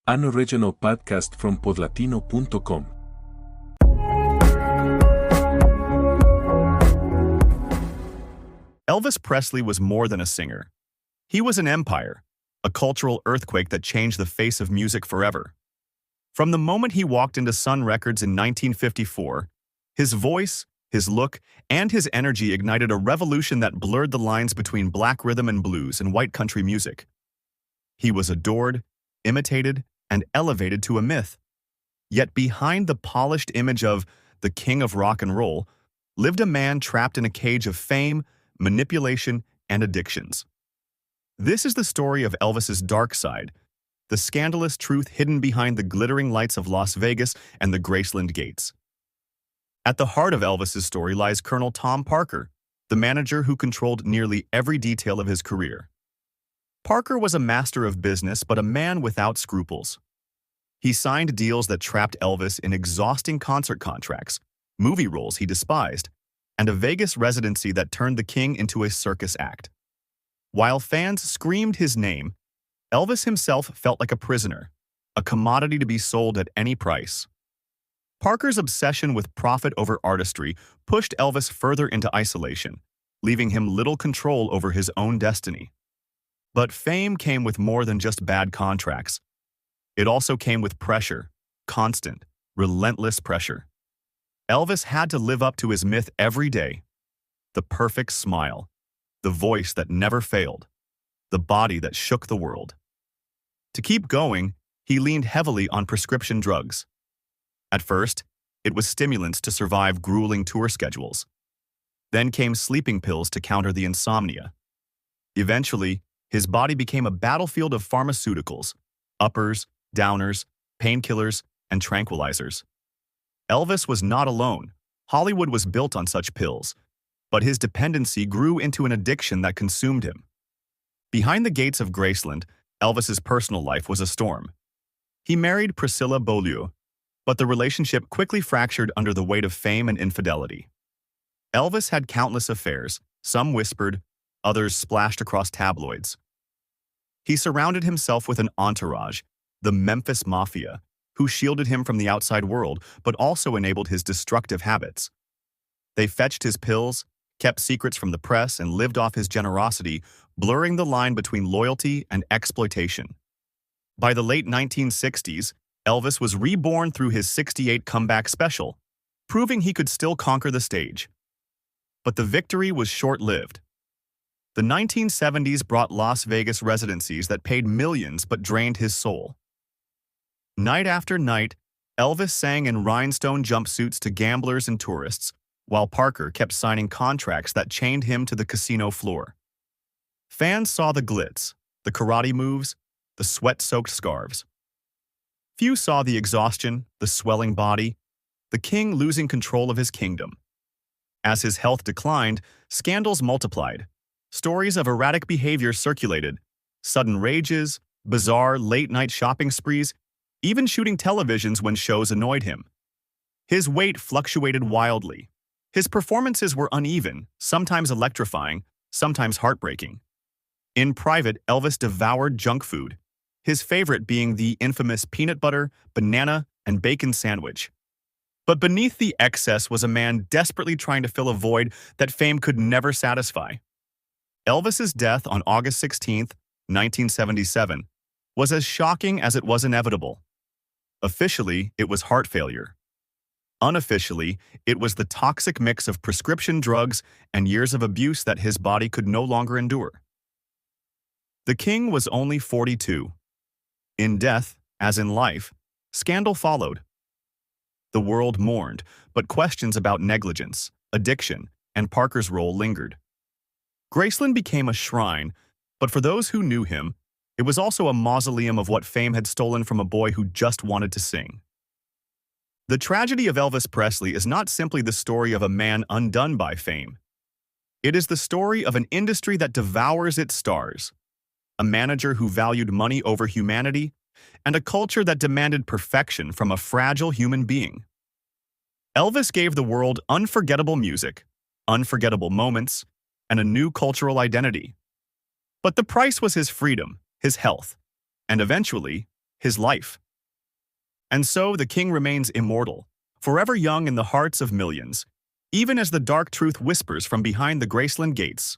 An original podcast from podlatino.com. Elvis Presley was more than a singer. He was an empire, a cultural earthquake that changed the face of music forever. From the moment he walked into Sun Records in 1954, his voice, his look, and his energy ignited a revolution that blurred the lines between black rhythm and blues and white country music. He was adored, imitated, and elevated to a myth. Yet behind the polished image of the king of rock and roll lived a man trapped in a cage of fame, manipulation, and addictions. This is the story of Elvis's dark side, the scandalous truth hidden behind the glittering lights of Las Vegas and the Graceland gates. At the heart of Elvis's story lies Colonel Tom Parker, the manager who controlled nearly every detail of his career. Parker was a master of business, but a man without scruples. He signed deals that trapped Elvis in exhausting concert contracts, movie roles he despised, and a Vegas residency that turned the king into a circus act. While fans screamed his name, Elvis himself felt like a prisoner, a commodity to be sold at any price. Parker's obsession with profit over artistry pushed Elvis further into isolation, leaving him little control over his own destiny. But fame came with more than just bad contracts. It also came with pressure, constant, relentless pressure. Elvis had to live up to his myth every day. The perfect smile, the voice that never failed, the body that shook the world. To keep going, he leaned heavily on prescription drugs. At first, it was stimulants to survive grueling tour schedules. Then came sleeping pills to counter the insomnia. Eventually, his body became a battlefield of pharmaceuticals, uppers, downers, painkillers, and tranquilizers. Elvis was not alone. Hollywood was built on such pills, but his dependency grew into an addiction that consumed him. Behind the gates of Graceland, Elvis's personal life was a storm. He married Priscilla Beaulieu, but the relationship quickly fractured under the weight of fame and infidelity. Elvis had countless affairs, some whispered, others splashed across tabloids. He surrounded himself with an entourage, the Memphis Mafia, who shielded him from the outside world but also enabled his destructive habits. They fetched his pills, kept secrets from the press, and lived off his generosity, blurring the line between loyalty and exploitation. By the late 1960s, Elvis was reborn through his '68 comeback special, proving he could still conquer the stage. But the victory was short-lived. The 1970s brought Las Vegas residencies that paid millions but drained his soul. Night after night, Elvis sang in rhinestone jumpsuits to gamblers and tourists, while Parker kept signing contracts that chained him to the casino floor. Fans saw the glitz, the karate moves, the sweat-soaked scarves. Few saw the exhaustion, the swelling body, the king losing control of his kingdom. As his health declined, scandals multiplied. Stories of erratic behavior circulated, sudden rages, bizarre late-night shopping sprees, even shooting televisions when shows annoyed him. His weight fluctuated wildly. His performances were uneven, sometimes electrifying, sometimes heartbreaking. In private, Elvis devoured junk food, his favorite being the infamous peanut butter, banana, and bacon sandwich. But beneath the excess was a man desperately trying to fill a void that fame could never satisfy. Elvis's death on August 16, 1977, was as shocking as it was inevitable. Officially, it was heart failure. Unofficially, it was the toxic mix of prescription drugs and years of abuse that his body could no longer endure. The king was only 42. In death, as in life, scandal followed. The world mourned, but questions about negligence, addiction, and Parker's role lingered. Graceland became a shrine, but for those who knew him, it was also a mausoleum of what fame had stolen from a boy who just wanted to sing. The tragedy of Elvis Presley is not simply the story of a man undone by fame. It is the story of an industry that devours its stars, a manager who valued money over humanity, and a culture that demanded perfection from a fragile human being. Elvis gave the world unforgettable music, unforgettable moments, and a new cultural identity. But the price was his freedom, his health, and eventually, his life. And so the king remains immortal, forever young in the hearts of millions, even as the dark truth whispers from behind the Graceland gates.